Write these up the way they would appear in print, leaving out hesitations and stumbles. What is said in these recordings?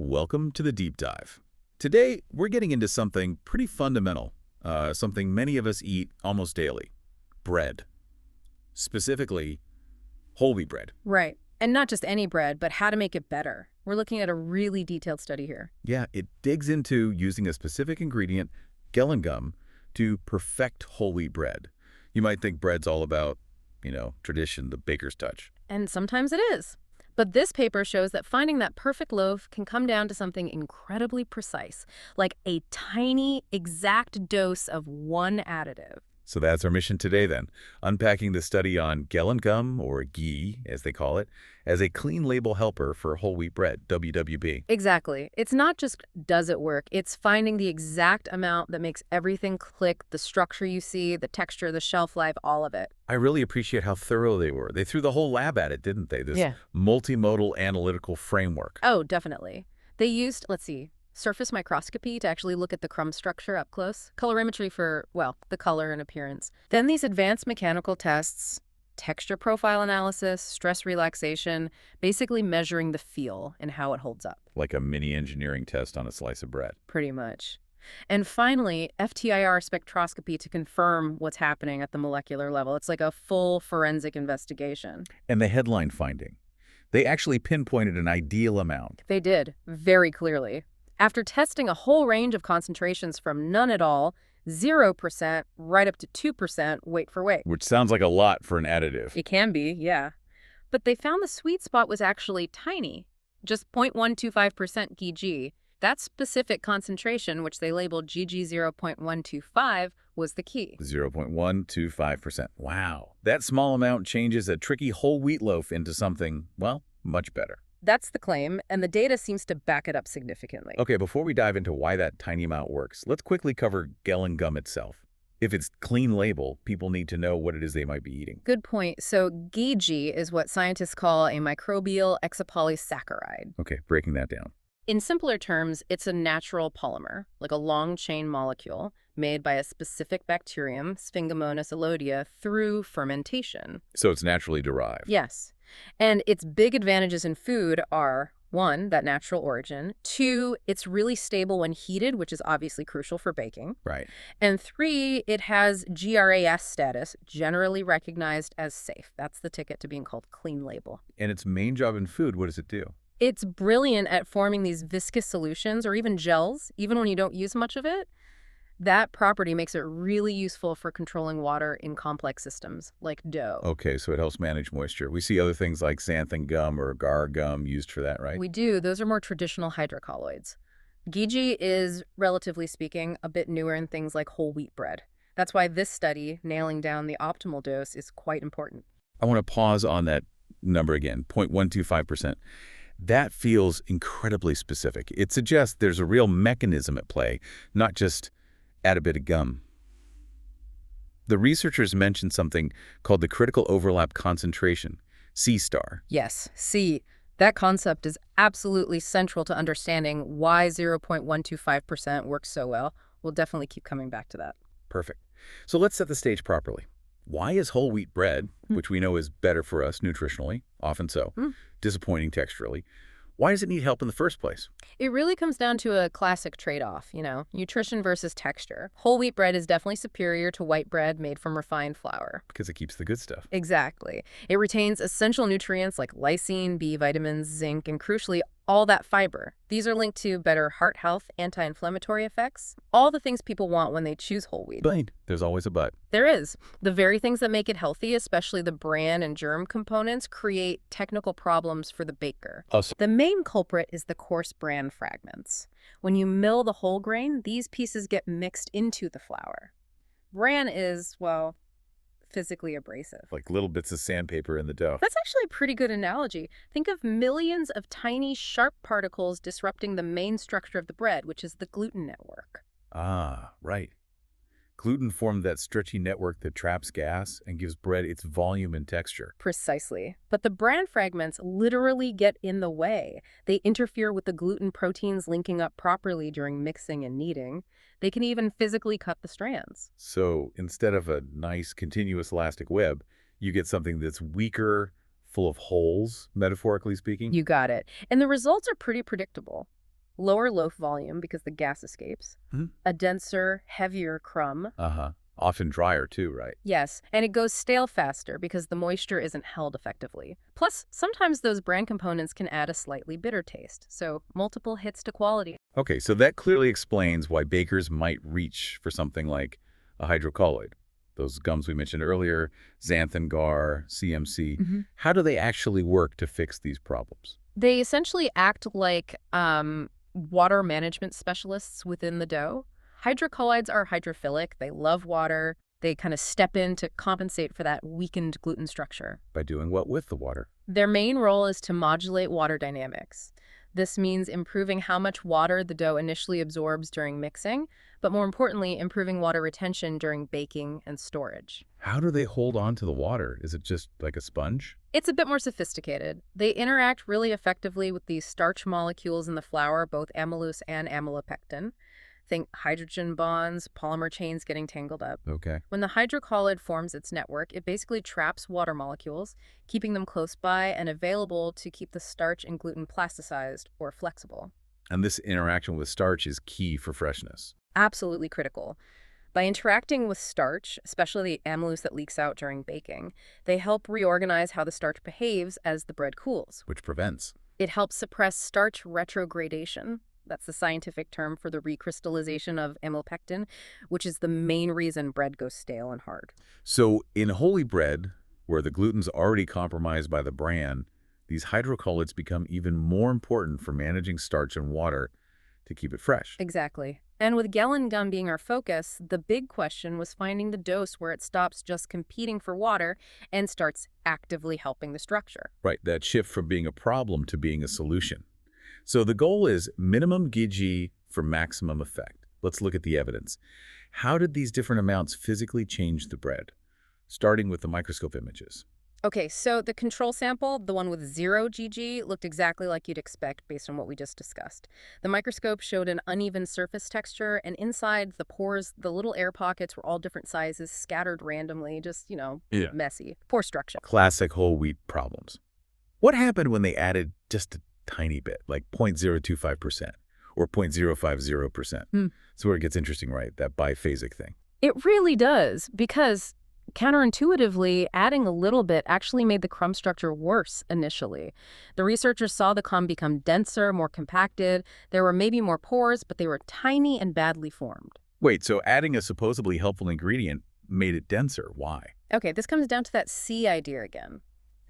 Welcome to the deep dive. Today, we're getting into something pretty fundamental, something many of us eat almost daily: bread. Specifically, whole wheat bread. Right. And not just any bread, but how to make it better. We're looking at a really detailed study here. Yeah, it digs into using a specific ingredient, Gellan gum, to perfect whole wheat bread. You might think bread's all about, tradition, the baker's touch. And sometimes it is. But this paper shows that finding that perfect loaf can come down to something incredibly precise, like a tiny, exact dose of one additive. So that's our mission today then, unpacking the study on Gellan gum, or ghee as they call it, as a clean label helper for whole wheat bread, WWB. Exactly. It's not just does it work, it's finding the exact amount that makes everything click, the structure you see, the texture, the shelf life, all of it. I really appreciate how thorough they were. They threw the whole lab at it, didn't they? This Yeah. multimodal analytical framework. Oh, definitely. They used, let's see, surface microscopy to actually look at the crumb structure up close, colorimetry for, well, the color and appearance. Then these advanced mechanical tests, texture profile analysis, stress relaxation, basically measuring the feel and how it holds up. Like a mini engineering test on a slice of bread. Pretty much. And finally, FTIR spectroscopy to confirm what's happening at the molecular level. It's like a full forensic investigation. And the headline finding. They actually pinpointed an ideal amount. They did, very clearly. After testing a whole range of concentrations from none at all, 0%, right up to 2%, weight for weight. Which sounds like a lot for an additive. It can be, yeah. But they found the sweet spot was actually tiny, just 0.125% GG. That specific concentration, which they labeled GG 0.125, was the key. 0.125%. Wow. That small amount changes a tricky whole wheat loaf into something, well, much better. That's the claim, and the data seems to back it up significantly. Okay, before we dive into why that tiny amount works, let's quickly cover Gellan gum itself. If it's clean label, people need to know what it is they might be eating. Good point. So GG is what scientists call a microbial exopolysaccharide. Okay, breaking that down. In simpler terms, it's a natural polymer, like a long-chain molecule, made by a specific bacterium, Sphingomonas elodea, through fermentation. So it's naturally derived. Yes. And its big advantages in food are, 1, that natural origin, 2, it's really stable when heated, which is obviously crucial for baking, Right. and 3, it has GRAS status, generally recognized as safe. That's the ticket to being called clean label. And its main job in food, what does it do? It's brilliant at forming these viscous solutions or even gels, even when you don't use much of it. That property makes it really useful for controlling water in complex systems, like dough. Okay, so it helps manage moisture. We see other things like xanthan gum or agar gum used for that, right? We do. Those are more traditional hydrocolloids. Giji is, relatively speaking, a bit newer in things like whole wheat bread. That's why this study, nailing down the optimal dose, is quite important. I want to pause on that number again, 0.125%. That feels incredibly specific. It suggests there's a real mechanism at play, not just add a bit of gum. The researchers mentioned something called the critical overlap concentration, C-star. Yes, see, that concept is absolutely central to understanding why 0.125% works so well. We'll definitely keep coming back to that. Perfect. So let's set the stage properly. Why is whole wheat bread, which we know is better for us nutritionally, often so, disappointing texturally, why does it need help in the first place? It really comes down to a classic trade-off, nutrition versus texture. Whole wheat bread is definitely superior to white bread made from refined flour. Because it keeps the good stuff. Exactly. It retains essential nutrients like lysine, B vitamins, zinc, and crucially, all that fiber. These are linked to better heart health, anti-inflammatory effects, all the things people want when they choose whole wheat. But there's always a but. There is. The very things that make it healthy, especially the bran and germ components, create technical problems for the baker. The main culprit is the coarse bran fragments. When you mill the whole grain, these pieces get mixed into the flour. Bran is, well, physically abrasive. Like little bits of sandpaper in the dough. That's actually a pretty good analogy. Think of millions of tiny, sharp particles disrupting the main structure of the bread, which is the gluten network. Ah, right. Gluten formed that stretchy network that traps gas and gives bread its volume and texture. Precisely. But the bran fragments literally get in the way. They interfere with the gluten proteins linking up properly during mixing and kneading. They can even physically cut the strands. So instead of a nice continuous elastic web, you get something that's weaker, full of holes, metaphorically speaking. You got it. And the results are pretty predictable. lower loaf volume because the gas escapes, Hmm? a denser, heavier crumb. Uh-huh. Often drier too, right? Yes, and it goes stale faster because the moisture isn't held effectively. Plus, sometimes those bran components can add a slightly bitter taste, so multiple hits to quality. Okay, so that clearly explains why bakers might reach for something like a hydrocolloid. Those gums we mentioned earlier, xanthan gar, CMC. How do they actually work to fix these problems? They essentially act like water management specialists within the dough. Hydrocolloids are hydrophilic. They love water. They kind of step in to compensate for that weakened gluten structure. By doing what with the water? Their main role is to modulate water dynamics. This means improving how much water the dough initially absorbs during mixing, but more importantly, improving water retention during baking and storage. How do they hold on to the water? Is it just like a sponge? It's a bit more sophisticated. They interact really effectively with these starch molecules in the flour, both amylose and amylopectin. Think hydrogen bonds, polymer chains getting tangled up. Okay. When the hydrocolloid forms its network, it basically traps water molecules, keeping them close by and available to keep the starch and gluten plasticized or flexible. And this interaction with starch is key for freshness. Absolutely critical. By interacting with starch, especially the amylose that leaks out during baking, they help reorganize how the starch behaves as the bread cools. Which prevents. It helps suppress starch retrogradation. That's the scientific term for the recrystallization of amylopectin, which is the main reason bread goes stale and hard. So in wholey bread, where the gluten's already compromised by the bran, these hydrocolloids become even more important for managing starch and water to keep it fresh. Exactly. And with Gellan gum being our focus, the big question was finding the dose where it stops just competing for water and starts actively helping the structure. Right, that shift from being a problem to being a solution. So the goal is minimum GG for maximum effect. Let's look at the evidence. How did these different amounts physically change the bread? Starting with the microscope images. Okay, so the control sample, the one with 0 GG, looked exactly like you'd expect based on what we just discussed. The microscope showed an uneven surface texture, and inside the pores, the little air pockets were all different sizes, scattered randomly, just, messy. Poor structure. Classic whole wheat problems. What happened when they added just a tiny bit, like 0.025% or 0.050%? That's where it gets interesting, right? That biphasic thing. It really does, because counterintuitively, adding a little bit actually made the crumb structure worse initially. The researchers saw the crumb become denser, more compacted. There were maybe more pores, but they were tiny and badly formed. Wait, so adding a supposedly helpful ingredient made it denser. Why? Okay, this comes down to that C idea again.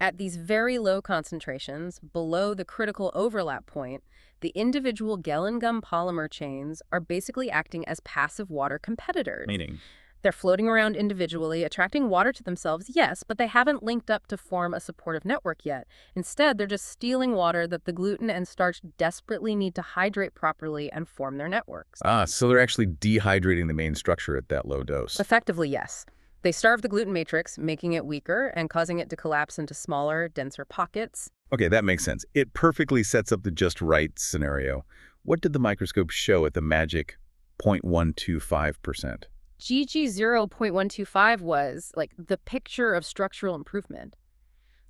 At these very low concentrations, below the critical overlap point, the individual Gellan gum polymer chains are basically acting as passive water competitors. Meaning? They're floating around individually, attracting water to themselves, yes, but they haven't linked up to form a supportive network yet. Instead, they're just stealing water that the gluten and starch desperately need to hydrate properly and form their networks. So they're actually dehydrating the main structure at that low dose. Effectively, yes. They starve the gluten matrix, making it weaker and causing it to collapse into smaller, denser pockets. Okay, that makes sense. It perfectly sets up the just right scenario. What did the microscope show at the magic 0.125%? GG 0.125 was like the picture of structural improvement.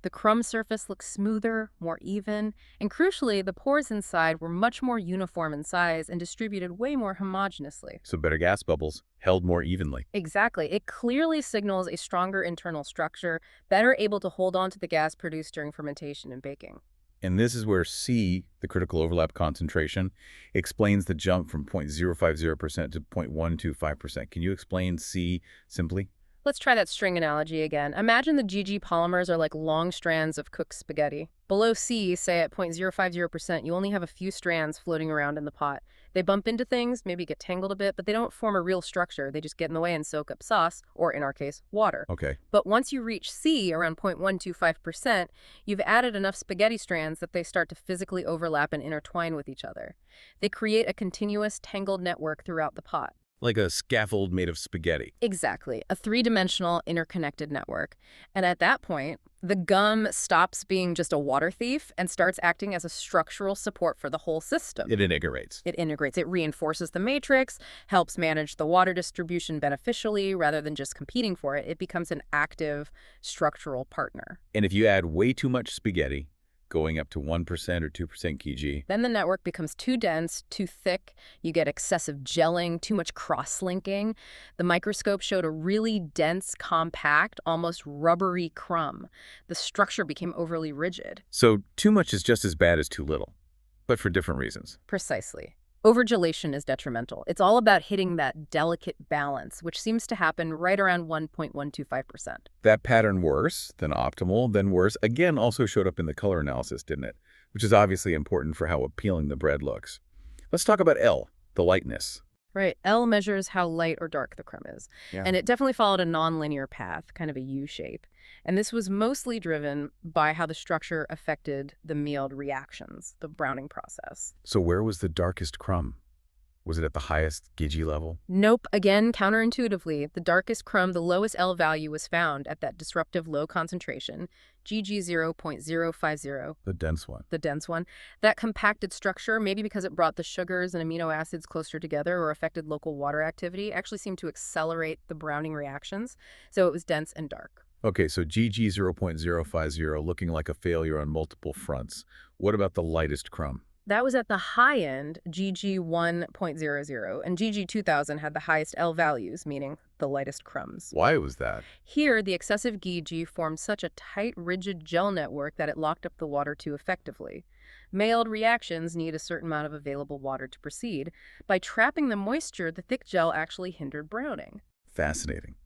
The crumb surface looked smoother, more even, and crucially, the pores inside were much more uniform in size and distributed way more homogeneously. So better gas bubbles, held more evenly. Exactly. It clearly signals a stronger internal structure, better able to hold on to the gas produced during fermentation and baking. And this is where C, the critical overlap concentration, explains the jump from 0.050% to 0.125%. Can you explain C simply? Let's try that string analogy again. Imagine the GG polymers are like long strands of cooked spaghetti. Below C, say at 0.050%, you only have a few strands floating around in the pot. They bump into things, maybe get tangled a bit, but they don't form a real structure. They just get in the way and soak up sauce, or in our case, water. Okay. But once you reach C, around 0.125%, you've added enough spaghetti strands that they start to physically overlap and intertwine with each other. They create a continuous, tangled network throughout the pot. Like a scaffold made of spaghetti. Exactly, a three-dimensional interconnected network. And at that point, the gum stops being just a water thief and starts acting as a structural support for the whole system. It integrates. It integrates. It reinforces the matrix, helps manage the water distribution beneficially rather than just competing for it. It becomes an active structural partner. And if you add way too much spaghetti, going up to 1% or 2% Gg. Then the network becomes too dense, too thick. You get excessive gelling, too much cross-linking. The microscope showed a really dense, compact, almost rubbery crumb. The structure became overly rigid. So too much is just as bad as too little, but for different reasons. Precisely. Overgelation is detrimental. It's all about hitting that delicate balance, which seems to happen right around 1.125%. That pattern worse than optimal, then worse, again also showed up in the color analysis, didn't it? Which is obviously important for how appealing the bread looks. Let's talk about L, the lightness. Right. L measures how light or dark the crumb is. Yeah. And it definitely followed a nonlinear path, kind of a U shape. And this was mostly driven by how the structure affected the Meade reactions, the browning process. So where was the darkest crumb? Was it at the highest Gigi level? Nope. Again, counterintuitively, the darkest crumb, the lowest L value was found at that disruptive low concentration, GG 0.050. The dense one. The dense one. That compacted structure, maybe because it brought the sugars and amino acids closer together or affected local water activity, actually seemed to accelerate the browning reactions. So it was dense and dark. Okay, so GG 0.050 looking like a failure on multiple fronts. What about the lightest crumb? That was at the high end, GG 1.00, and GG 2000 had the highest L values, meaning the lightest crumbs. Why was that? Here, the excessive Gigi formed such a tight, rigid gel network that it locked up the water too effectively. Meade reactions need a certain amount of available water to proceed. By trapping the moisture, the thick gel actually hindered browning. Fascinating.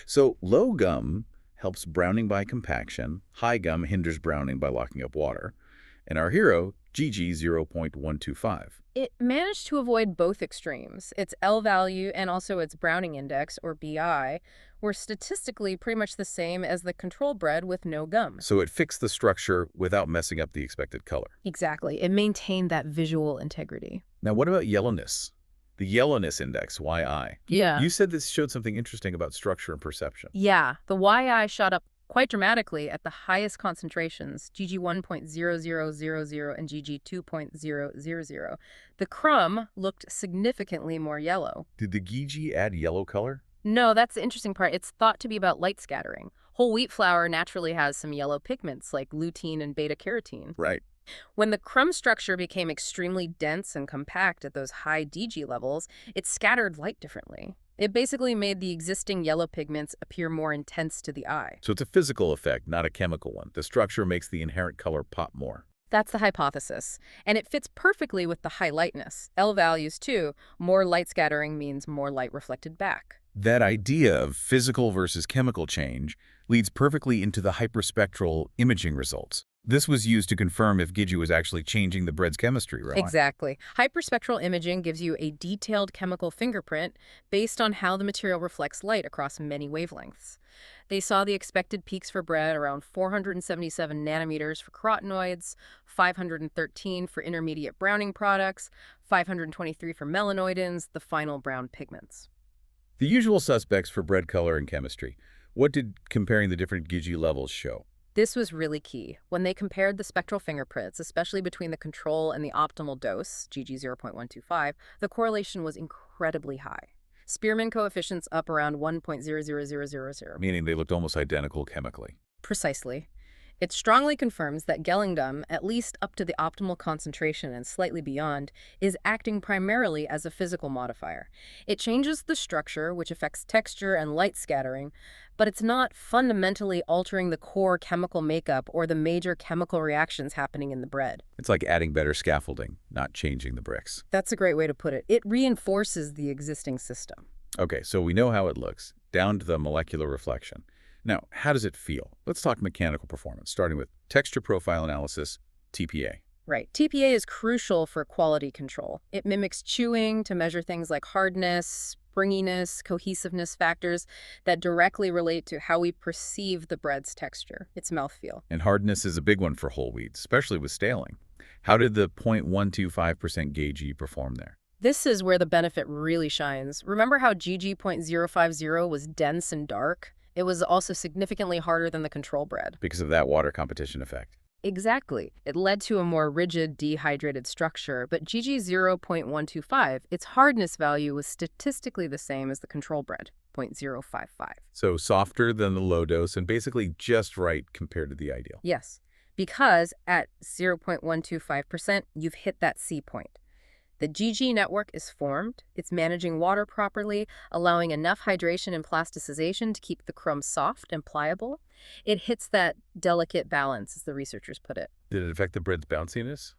So low gum helps browning by compaction, high gum hinders browning by locking up water, and our hero, GG 0.125. It managed to avoid both extremes. Its L value and also its browning index, or BI, were statistically pretty much the same as the control bread with no gum. So it fixed the structure without messing up the expected color. Exactly. It maintained that visual integrity. Now what about yellowness? The yellowness index, YI. Yeah. You said this showed something interesting about structure and perception. Yeah. The YI shot up quite dramatically at the highest concentrations, GG 1.0000 and GG 2.000. The crumb looked significantly more yellow. Did the Gigi add yellow color? No, that's the interesting part. It's thought to be about light scattering. Whole wheat flour naturally has some yellow pigments like lutein and beta-carotene. Right. When the crumb structure became extremely dense and compact at those high DG levels, it scattered light differently. It basically made the existing yellow pigments appear more intense to the eye. So it's a physical effect, not a chemical one. The structure makes the inherent color pop more. That's the hypothesis. And it fits perfectly with the high lightness. L values, too. More light scattering means more light reflected back. That idea of physical versus chemical change leads perfectly into the hyperspectral imaging results. This was used to confirm if Gigi was actually changing the bread's chemistry, right? Exactly. Hyperspectral imaging gives you a detailed chemical fingerprint based on how the material reflects light across many wavelengths. They saw the expected peaks for bread around 477 nanometers for carotenoids, 513 for intermediate browning products, 523 for melanoidins, the final brown pigments. The usual suspects for bread color and chemistry. What did comparing the different Gigi levels show? This was really key. When they compared the spectral fingerprints, especially between the control and the optimal dose, GG 0.125, the correlation was incredibly high. Spearman coefficients up around 1.00000. Meaning they looked almost identical chemically. Precisely. It strongly confirms that Gellan gum, at least up to the optimal concentration and slightly beyond, is acting primarily as a physical modifier. It changes the structure, which affects texture and light scattering, but it's not fundamentally altering the core chemical makeup or the major chemical reactions happening in the bread. It's like adding better scaffolding, not changing the bricks. That's a great way to put it. It reinforces the existing system. Okay, so we know how it looks, down to the molecular reflection. Now, how does it feel? Let's talk mechanical performance, starting with texture profile analysis, TPA. Right. TPA is crucial for quality control. It mimics chewing to measure things like hardness, springiness, cohesiveness factors that directly relate to how we perceive the bread's texture, its mouthfeel. And hardness is a big one for whole wheat, especially with staling. How did the 0.125% Gigi perform there? This is where the benefit really shines. Remember how GG 0.050 was dense and dark? It was also significantly harder than the control bread. Because of that water competition effect. Exactly. It led to a more rigid, dehydrated structure, but GG 0.125, its hardness value was statistically the same as the control bread, 0.055. So softer than the low dose and basically just right compared to the ideal. Yes. because at 0.125%, you've hit that C point. The GG network is formed, it's managing water properly, allowing enough hydration and plasticization to keep the crumb soft and pliable. It hits that delicate balance, as the researchers put it. Did it affect the bread's bounciness,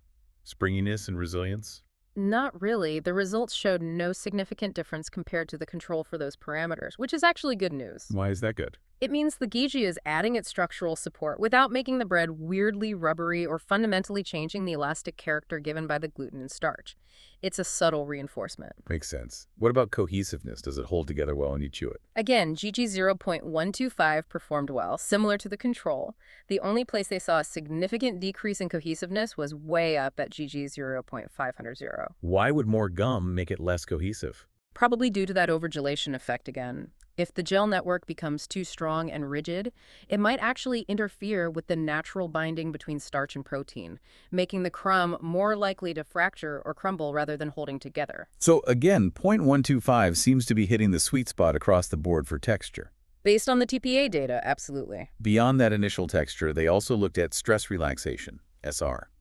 springiness, and resilience? Not really. The results showed no significant difference compared to the control for those parameters, which is actually good news. Why is that good? It means the Gigi is adding its structural support without making the bread weirdly rubbery or fundamentally changing the elastic character given by the gluten and starch. It's a subtle reinforcement. Makes sense. What about cohesiveness? Does it hold together well when you chew it? Again, Gigi 0.125 performed well, similar to the control. The only place they saw a significant decrease in cohesiveness was way up at Gigi 0.500. Why would more gum make it less cohesive? Probably due to that overgelation effect again. If the gel network becomes too strong and rigid, it might actually interfere with the natural binding between starch and protein, making the crumb more likely to fracture or crumble rather than holding together. So again, 0.125 seems to be hitting the sweet spot across the board for texture. Based on the TPA data, absolutely. Beyond that initial texture, they also looked at stress relaxation, SR.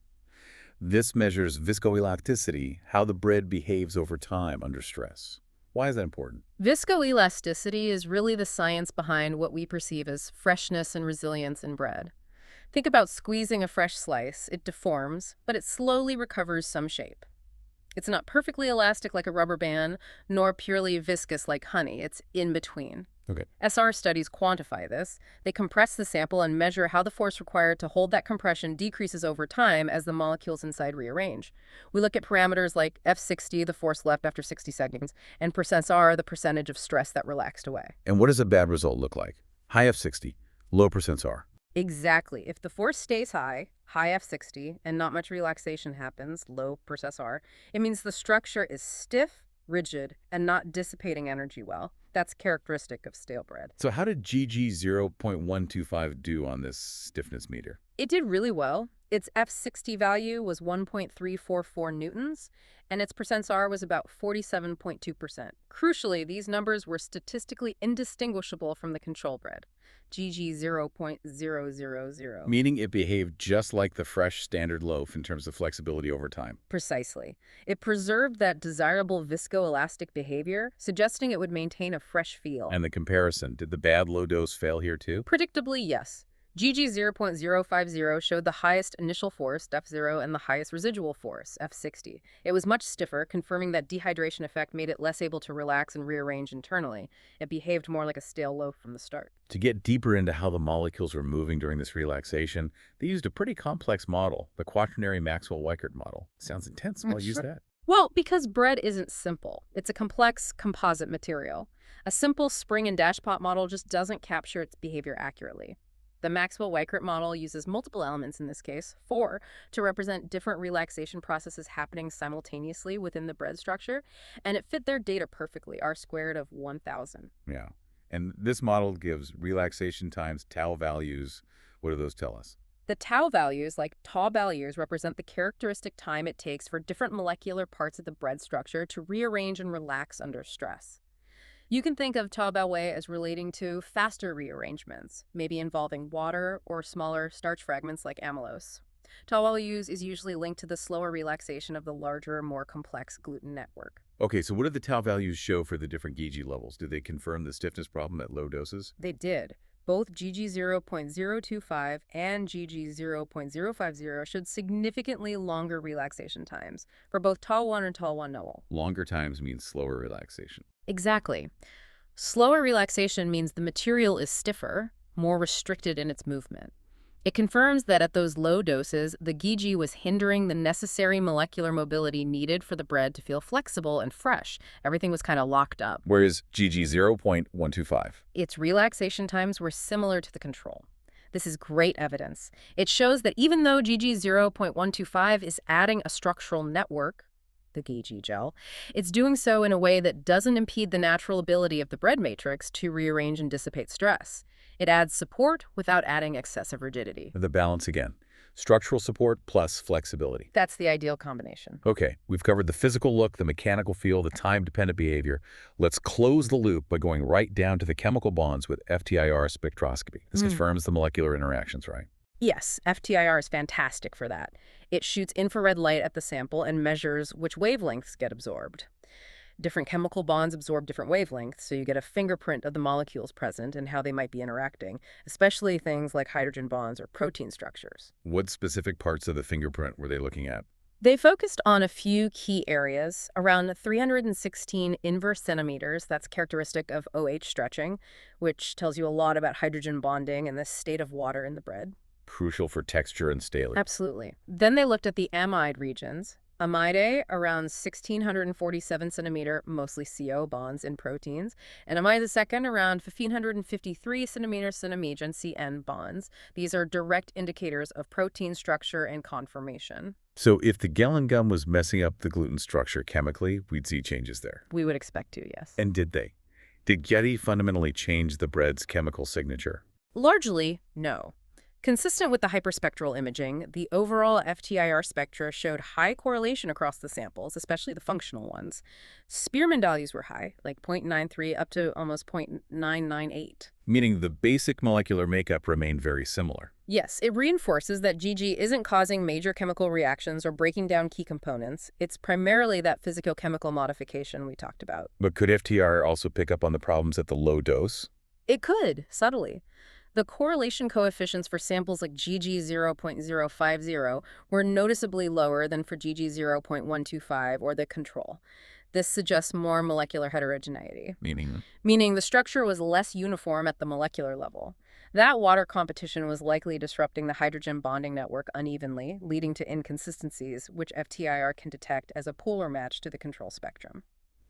This measures viscoelasticity, how the bread behaves over time under stress. Why is that important? Viscoelasticity is really the science behind what we perceive as freshness and resilience in bread. Think about squeezing a fresh slice. It deforms, but it slowly recovers some shape. It's not perfectly elastic like a rubber band, nor purely viscous like honey. It's in between. Okay. SR studies quantify this. They compress the sample and measure how the force required to hold that compression decreases over time as the molecules inside rearrange. We look at parameters like F60, the force left after 60 seconds, and %R, the percentage of stress that relaxed away. And what does a bad result look like? High F60, low %R. Exactly. If the force stays high F60, and not much relaxation happens, low %R, it means the structure is stiff, rigid, and not dissipating energy well. That's characteristic of stale bread. So how did GG 0.125 do on this stiffness meter? It did really well. Its F60 value was 1.344 newtons, and its %R was about 47.2%. Crucially, these numbers were statistically indistinguishable from the control bread, GG 0.000. Meaning it behaved just like the fresh standard loaf in terms of flexibility over time. Precisely. It preserved that desirable viscoelastic behavior, suggesting it would maintain a fresh feel. And the comparison, did the bad low dose fail here too? Predictably, yes. GG 0.050 showed the highest initial force, F0, and the highest residual force, F60. It was much stiffer, confirming that dehydration effect made it less able to relax and rearrange internally. It behaved more like a stale loaf from the start. To get deeper into how the molecules were moving during this relaxation, they used a pretty complex model, the quaternary Maxwell-Weichert model. Sounds intense. I'll use that. Well, because bread isn't simple. It's a complex composite material. A simple spring and dashpot model just doesn't capture its behavior accurately. The Maxwell-Weichert model uses multiple elements, in this case, 4, to represent different relaxation processes happening simultaneously within the bread structure, and it fit their data perfectly, R squared of 1,000. Yeah. And this model gives relaxation times tau values. What do those tell us? The tau values, like tau values, represent the characteristic time it takes for different molecular parts of the bread structure to rearrange and relax under stress. You can think of tau values as relating to faster rearrangements, maybe involving water or smaller starch fragments like amylose. Tau values is usually linked to the slower relaxation of the larger, more complex gluten network. Okay, so what did the tau values show for the different GG levels? Did they confirm the stiffness problem at low doses? They did. Both GG 0.025 and GG 0.050 showed significantly longer relaxation times for both tau 1 and tau 1 null. Longer times means slower relaxation. Exactly. Slower relaxation means the material is stiffer, more restricted in its movement. It confirms that at those low doses, the GG was hindering the necessary molecular mobility needed for the bread to feel flexible and fresh. Everything was kind of locked up. Whereas GG 0.125. Its relaxation times were similar to the control. This is great evidence. It shows that even though GG 0.125 is adding a structural network, the GG gel, it's doing so in a way that doesn't impede the natural ability of the bread matrix to rearrange and dissipate stress. It adds support without adding excessive rigidity. The balance again. Structural support plus flexibility. That's the ideal combination. Okay, we've covered the physical look, the mechanical feel, the time-dependent behavior. Let's close the loop by going right down to the chemical bonds with FTIR spectroscopy. This confirms the molecular interactions, right? Yes, FTIR is fantastic for that. It shoots infrared light at the sample and measures which wavelengths get absorbed. Different chemical bonds absorb different wavelengths, so you get a fingerprint of the molecules present and how they might be interacting, especially things like hydrogen bonds or protein structures. What specific parts of the fingerprint were they looking at? They focused on a few key areas, around 316 inverse centimeters, that's characteristic of OH stretching, which tells you a lot about hydrogen bonding and the state of water in the bread. Crucial for texture and stability. Absolutely. Then they looked at the amide regions. Amide, around 1,647 centimeter, mostly CO bonds in proteins, and amide second, around 1,553 centimeter centimeter CN bonds. These are direct indicators of protein structure and conformation. So if the Gellan gum was messing up the gluten structure chemically, we'd see changes there. We would expect to, yes. And did they? Did Getty fundamentally change the bread's chemical signature? Largely, no. Consistent with the hyperspectral imaging, the overall FTIR spectra showed high correlation across the samples, especially the functional ones. Spearman values were high, like 0.93 up to almost 0.998. Meaning the basic molecular makeup remained very similar. Yes, it reinforces that GG isn't causing major chemical reactions or breaking down key components. It's primarily that physicochemical modification we talked about. But could FTIR also pick up on the problems at the low dose? It could, subtly. The correlation coefficients for samples like GG 0.050 were noticeably lower than for GG 0.125 or the control. This suggests more molecular heterogeneity, meaning the structure was less uniform at the molecular level. That water competition was likely disrupting the hydrogen bonding network unevenly, leading to inconsistencies, which FTIR can detect as a polar match to the control spectrum.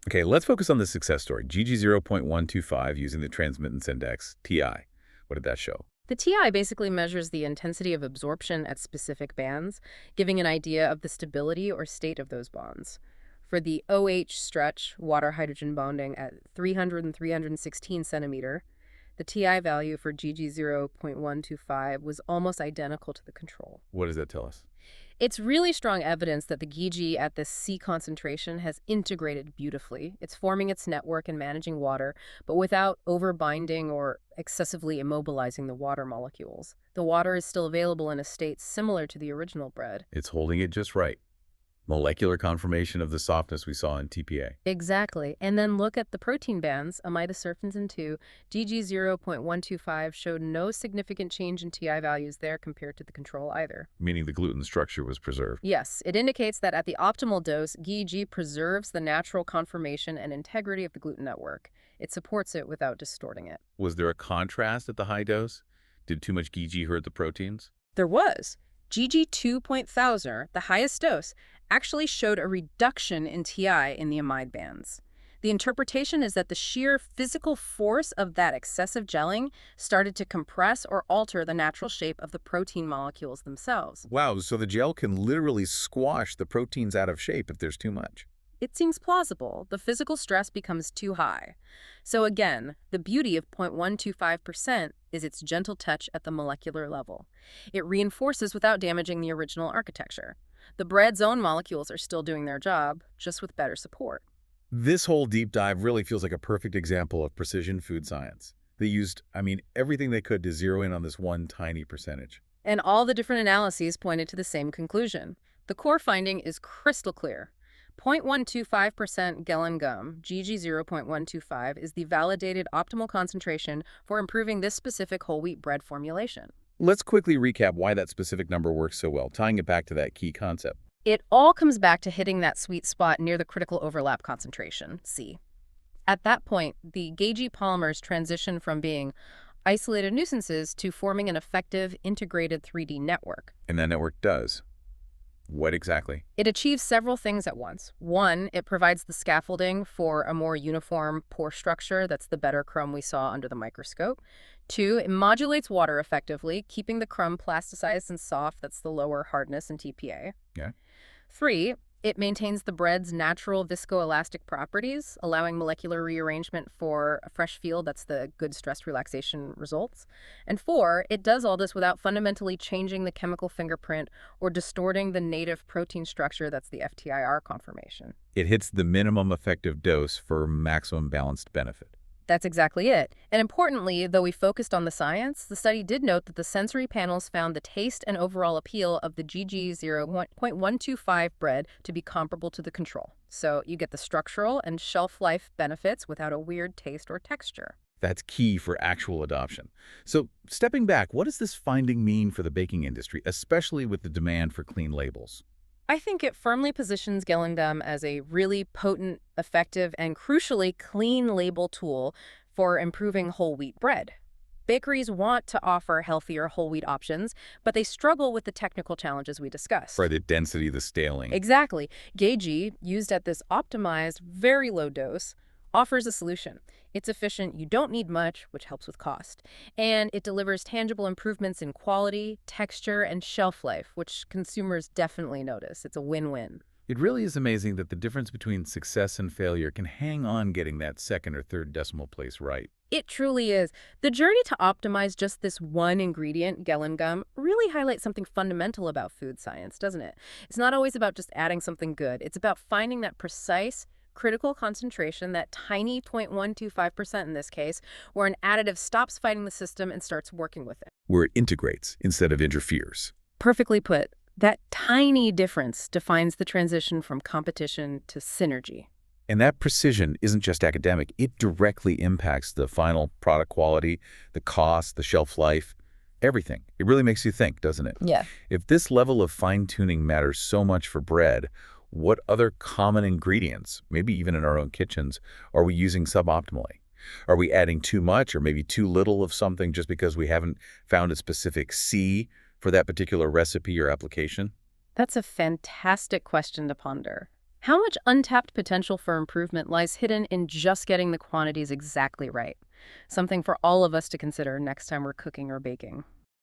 Okay, let's focus on the success story. GG 0.125 using the transmittance index, TI. What did that show? The TI basically measures the intensity of absorption at specific bands, giving an idea of the stability or state of those bonds. For the OH stretch, water-hydrogen bonding at 300 and 316 centimeter, the TI value for GG 0.125 was almost identical to the control. What does that tell us? It's really strong evidence that the GG at this C concentration has integrated beautifully. It's forming its network and managing water, but without overbinding or excessively immobilizing the water molecules. The water is still available in a state similar to the original bread. It's holding it just right. Molecular conformation of the softness we saw in TPA. Exactly. And then look at the protein bands, amidoserpinsin 2, GG 0.125 showed no significant change in TI values there compared to the control either. Meaning the gluten structure was preserved. Yes, it indicates that at the optimal dose, GG preserves the natural conformation and integrity of the gluten network. It supports it without distorting it. Was there a contrast at the high dose? Did too much GG hurt the proteins? There was. GG 2.1000, the highest dose, actually showed a reduction in TI in the amide bands. The interpretation is that the sheer physical force of that excessive gelling started to compress or alter the natural shape of the protein molecules themselves. Wow, so the gel can literally squash the proteins out of shape if there's too much. It seems plausible. The physical stress becomes too high. So again, the beauty of 0.125% is its gentle touch at the molecular level. It reinforces without damaging the original architecture. The bread's own molecules are still doing their job, just with better support. This whole deep dive really feels like a perfect example of precision food science. They used, everything they could to zero in on this one tiny percentage. And all the different analyses pointed to the same conclusion. The core finding is crystal clear. 0.125% Gellan gum, GG 0.125, is the validated optimal concentration for improving this specific whole wheat bread formulation. Let's quickly recap why that specific number works so well, tying it back to that key concept. It all comes back to hitting that sweet spot near the critical overlap concentration, C. At that point, the GG polymers transition from being isolated nuisances to forming an effective integrated 3D network. And that network does. What exactly? It achieves several things at once. One, it provides the scaffolding for a more uniform pore structure. That's the better crumb we saw under the microscope. Two, it modulates water effectively, keeping the crumb plasticized and soft. That's the lower hardness in TPA. Yeah. Three, it maintains the bread's natural viscoelastic properties, allowing molecular rearrangement for a fresh feel. That's the good stress relaxation results. And four, it does all this without fundamentally changing the chemical fingerprint or distorting the native protein structure. That's the FTIR conformation. It hits the minimum effective dose for maximum balanced benefit. That's exactly it. And importantly, though we focused on the science, the study did note that the sensory panels found the taste and overall appeal of the GG0.125 bread to be comparable to the control. So you get the structural and shelf life benefits without a weird taste or texture. That's key for actual adoption. So, stepping back, what does this finding mean for the baking industry, especially with the demand for clean labels? I think it firmly positions Gellan as a really potent, effective, and crucially clean label tool for improving whole wheat bread. Bakeries want to offer healthier whole wheat options, but they struggle with the technical challenges we For discussed. the density, the scaling. Exactly. Geiji, used at this optimized, very low dose, offers a solution. It's efficient, you don't need much, which helps with cost. And it delivers tangible improvements in quality, texture, and shelf life, which consumers definitely notice. It's a win-win. It really is amazing that the difference between success and failure can hang on getting that second or third decimal place right. It truly is. The journey to optimize just this one ingredient, Gellan gum, really highlights something fundamental about food science, doesn't it? It's not always about just adding something good. It's about finding that precise, critical concentration, that tiny 0.125% in this case, where an additive stops fighting the system and starts working with it. Where it integrates instead of interferes. Perfectly put. That tiny difference defines the transition from competition to synergy. And that precision isn't just academic. It directly impacts the final product quality, the cost, the shelf life, everything. It really makes you think, doesn't it? Yeah. If this level of fine-tuning matters so much for bread, what other common ingredients, maybe even in our own kitchens, are we using suboptimally? Are we adding too much or maybe too little of something just because we haven't found a specific C for that particular recipe or application? That's a fantastic question to ponder. How much untapped potential for improvement lies hidden in just getting the quantities exactly right? Something for all of us to consider next time we're cooking or baking.